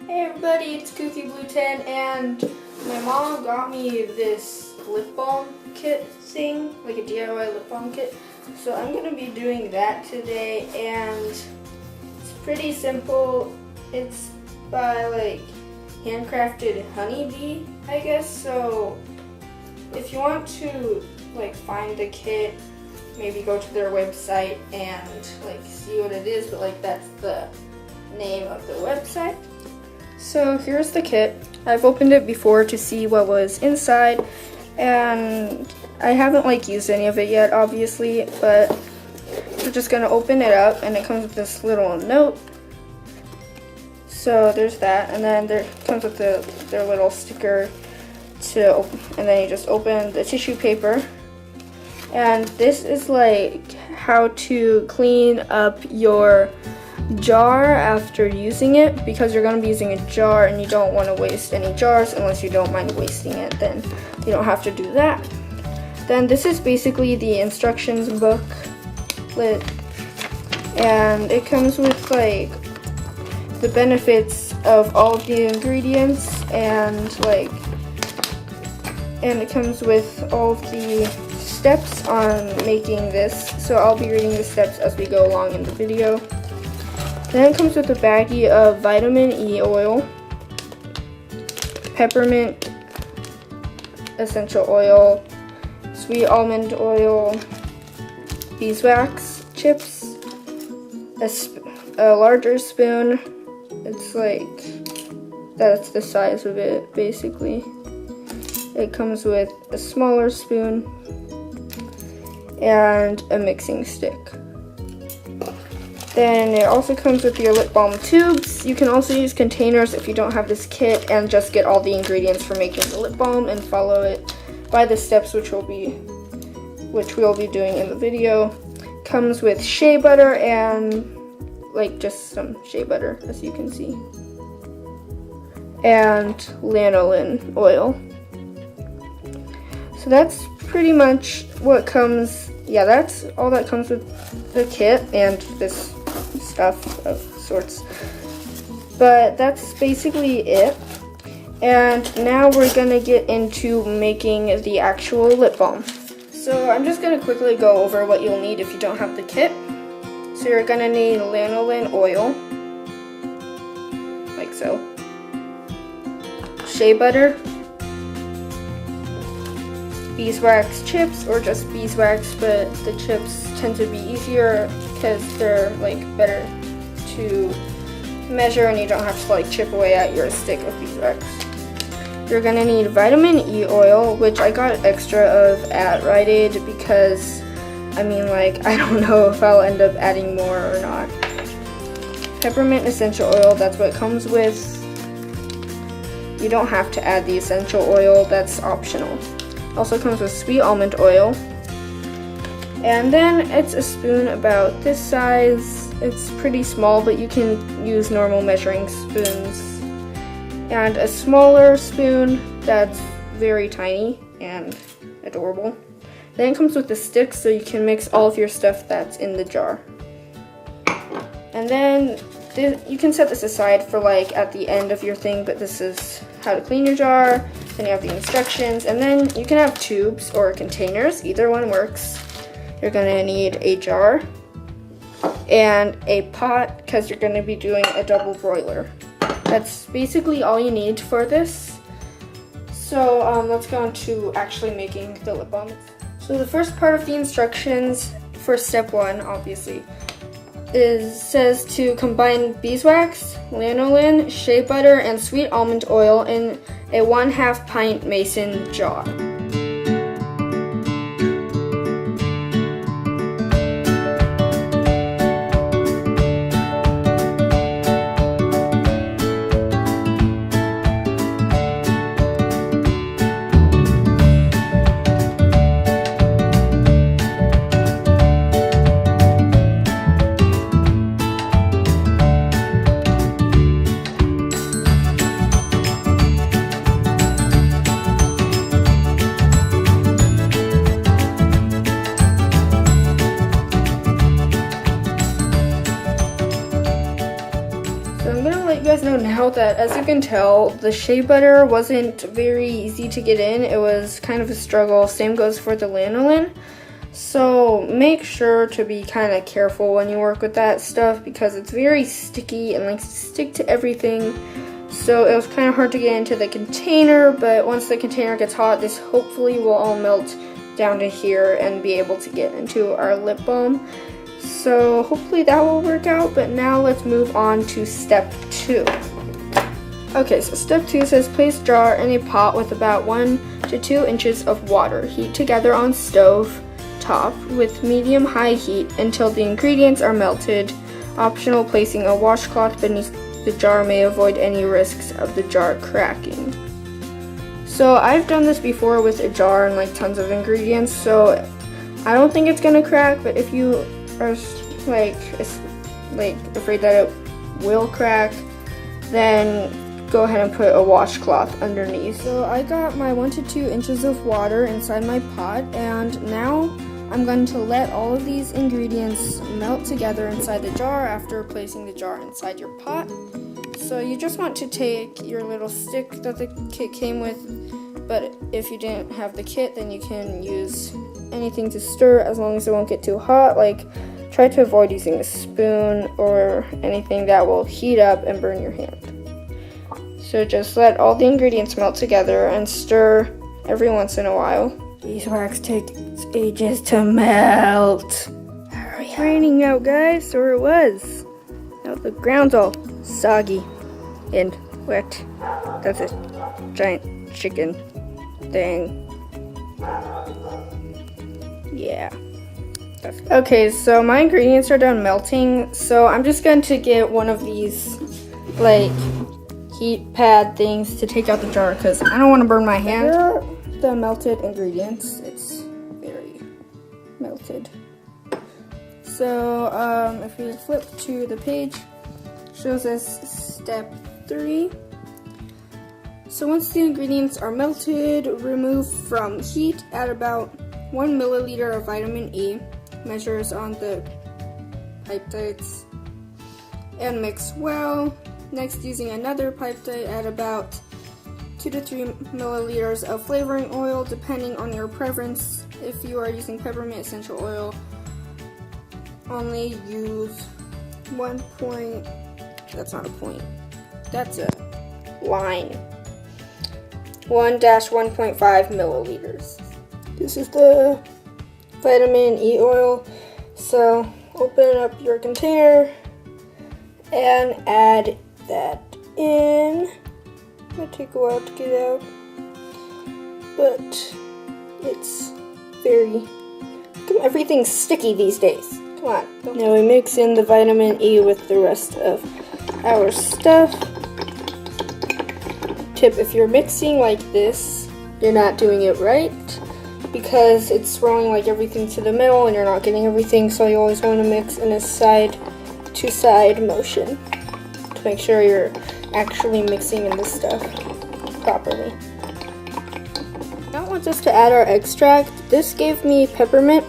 Hey everybody, it's Kooky Blue 10, and my mom got me this lip balm kit thing, like a DIY lip balm kit. So I'm going to be doing that today, and it's pretty simple. It's by like handcrafted honeybee, I guess. So if you want to like find the kit, maybe go to their website and like see what it is, but like that's the name of the website. So here's the kit. I've opened it before to see what was inside, and I haven't like used any of it yet, obviously, but we're just gonna open it up, and it comes with this little note. So there's that, and then there comes with their little sticker to open, and then you just open the tissue paper. And this is like how to clean up your jar after using it, because you're going to be using a jar and you don't want to waste any jars unless you don't mind wasting it. Then you don't have to do that. Then this is basically the instructions booklet, and it comes with like the benefits of all of the ingredients, and it comes with all of the steps on making this. So I'll be reading the steps as we go along in the video. Then it comes with a baggie of vitamin E oil, peppermint essential oil, sweet almond oil, beeswax chips, a larger spoon. It's like, that's the size of it basically. It comes with a smaller spoon and a mixing stick. Then it also comes with your lip balm tubes. You can also use containers if you don't have this kit, and just get all the ingredients for making the lip balm and follow it by the steps which we'll be doing in the video. Comes with shea butter and like just some shea butter, as you can see, and lanolin oil. So that's pretty much what comes. Yeah, that's all that comes with the kit and this stuff of sorts. But that's basically it. And now we're gonna get into making the actual lip balm. So I'm just gonna quickly go over what you'll need if you don't have the kit. So you're gonna need lanolin oil, like so, shea butter, beeswax chips, or just beeswax, but the chips tend to be easier because they're like better to measure and you don't have to like chip away at your stick of beeswax. You're gonna need vitamin E oil, which I got extra of at Rite Aid because I mean, like, I don't know if I'll end up adding more or not. Peppermint essential oil, that's what it comes with. You don't have to add the essential oil, that's optional. Also comes with sweet almond oil, and then it's a spoon about this size. It's pretty small, but you can use normal measuring spoons, and a smaller spoon that's very tiny and adorable. Then it comes with the stick, so you can mix all of your stuff that's in the jar. And then you can set this aside for like at the end of your thing, but this is how to clean your jar. Then you have the instructions, and then you can have tubes or containers, either one works. You're gonna need a jar and a pot because you're gonna be doing a double broiler. That's basically all you need for this. So let's go into actually making the lip balm. So the first part of the instructions for step 1, obviously, says to combine beeswax, lanolin, shea butter, and sweet almond oil in a 1/2 pint mason jar. that, as you can tell, the shea butter wasn't very easy to get in. It was kind of a struggle. Same goes for the lanolin. So make sure to be kind of careful when you work with that stuff because it's very sticky and likes to stick to everything. So it was kind of hard to get into the container, but once the container gets hot, this hopefully will all melt down to here and be able to get into our lip balm. So hopefully that will work out, but now let's move on to step 2. Okay, so step 2 says place jar in a pot with about 1 to 2 inches of water. Heat together on stove top with medium-high heat until the ingredients are melted. Optional, placing a washcloth beneath the jar may avoid any risks of the jar cracking. So I've done this before with a jar and like tons of ingredients, so I don't think it's gonna crack, but if you are like afraid that it will crack, then go ahead and put a washcloth underneath. So I got my 1 to 2 inches of water inside my pot, and now I'm going to let all of these ingredients melt together inside the jar after placing the jar inside your pot. So you just want to take your little stick that the kit came with, but if you didn't have the kit, then you can use anything to stir as long as it won't get too hot. Like, try to avoid using a spoon or anything that will heat up and burn your hand. So just let all the ingredients melt together and stir every once in a while. Beeswax takes ages to melt. Hurry up. It's raining out, guys, or it was. Now the ground's all soggy and wet. That's a giant chicken thing. Yeah. Okay, so my ingredients are done melting, so I'm just going to get one of these like heat pad things to take out the jar because I don't want to burn my hand. Here are the melted ingredients. It's very melted. So if we flip to the page, it shows us step 3. So once the ingredients are melted, remove from heat. Add about 1 milliliter of vitamin E, measures on the pipe tights, and mix well. Next, using another pipe tight, add about 2 to 3 milliliters of flavoring oil, depending on your preference. If you are using peppermint essential oil, only use 1 point, that's not a point, that's a line, 1-1.5 milliliters. This is the vitamin E oil, so open up your container and add that in. It might take a while to get out, but it's very, everything's sticky these days. Come on. Now we mix in the vitamin E with the rest of our stuff. Tip, if you're mixing like this, you're not doing it right because it's swirling like everything to the middle and you're not getting everything, so you always want to mix in a side to side motion to make sure you're actually mixing in this stuff properly. Now wants us to add our extract. This gave me peppermint,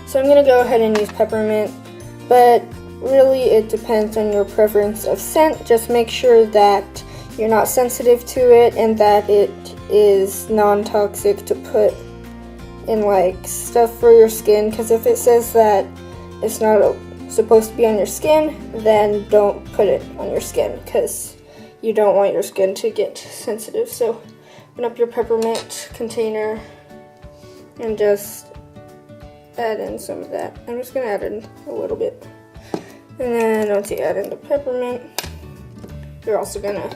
so I'm going to go ahead and use peppermint, but really it depends on your preference of scent. Just make sure that you're not sensitive to it and that it is non-toxic to put in like stuff for your skin, because if it says that it's not supposed to be on your skin, then don't put it on your skin because you don't want your skin to get sensitive. So open up your peppermint container and just add in some of that. I'm just gonna add in a little bit, and then once you add in the peppermint, you're also gonna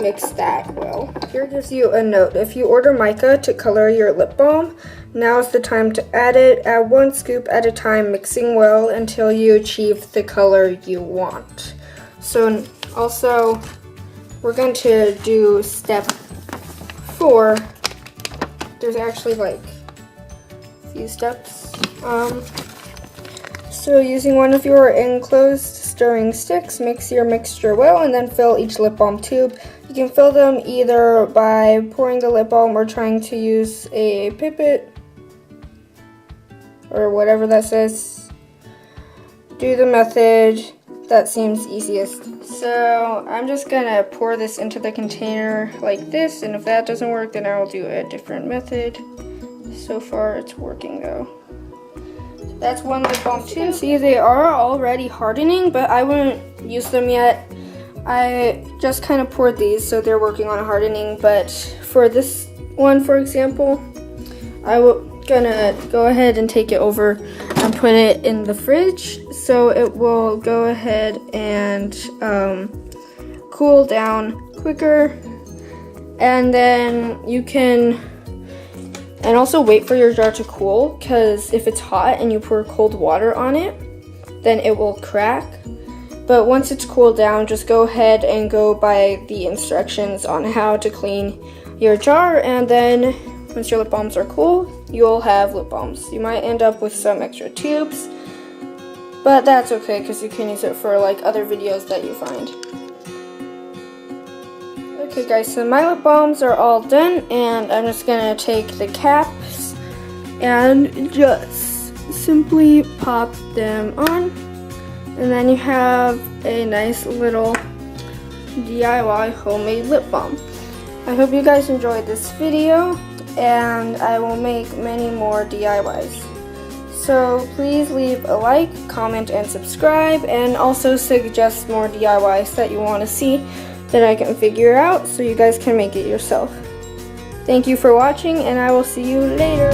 mix that well. Here gives you a note. If you order mica to color your lip balm, now is the time to add it. Add 1 scoop at a time, mixing well until you achieve the color you want. So also, we're going to do step 4. There's actually like a few steps. So using one of your enclosed stirring sticks, mix your mixture well and then fill each lip balm tube. You can fill them either by pouring the lip balm or trying to use a pipette or whatever that says. Do the method that seems easiest. So I'm just gonna pour this into the container like this, and if that doesn't work, then I'll do a different method. So far it's working though. So that's one lip balm too. See, they are already hardening, but I wouldn't use them yet. I just kind of poured these, so they're working on hardening, but for this one, for example, I'm gonna go ahead and take it over and put it in the fridge, so it will go ahead and cool down quicker, and then you can, and also wait for your jar to cool, because if it's hot and you pour cold water on it, then it will crack. But once it's cooled down, just go ahead and go by the instructions on how to clean your jar, and then once your lip balms are cool, you'll have lip balms. You might end up with some extra tubes, but that's okay because you can use it for like other videos that you find. Okay guys, so my lip balms are all done, and I'm just gonna take the caps and just simply pop them on. And then you have a nice little DIY homemade lip balm. I hope you guys enjoyed this video, and I will make many more DIYs. So please leave a like, comment, and subscribe, and also suggest more DIYs that you want to see that I can figure out so you guys can make it yourself. Thank you for watching, and I will see you later.